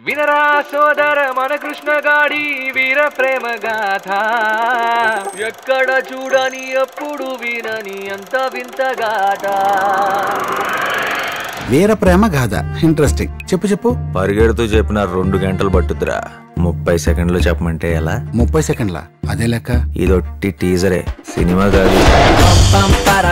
వినరా సోదర మన కృష్ణగాడి వీర ప్రేమ గాథ ఎక్కడ చూడని అప్పుడు వినని అంత వింత గాథ. వీర ప్రేమ గాథ ఇంట్రెస్టింగ్. చెప్పు చెప్పు. పరిగెడుతూ చెప్పిన 2 గంటలు పట్టుద్దురా. 30 సెకండ్లు చెప్పమంటే ఎలా? 30 సెకండ్ల అదే లెక్క. ఇదొట్టి టీజరే, సినిమా కాదు. పం పం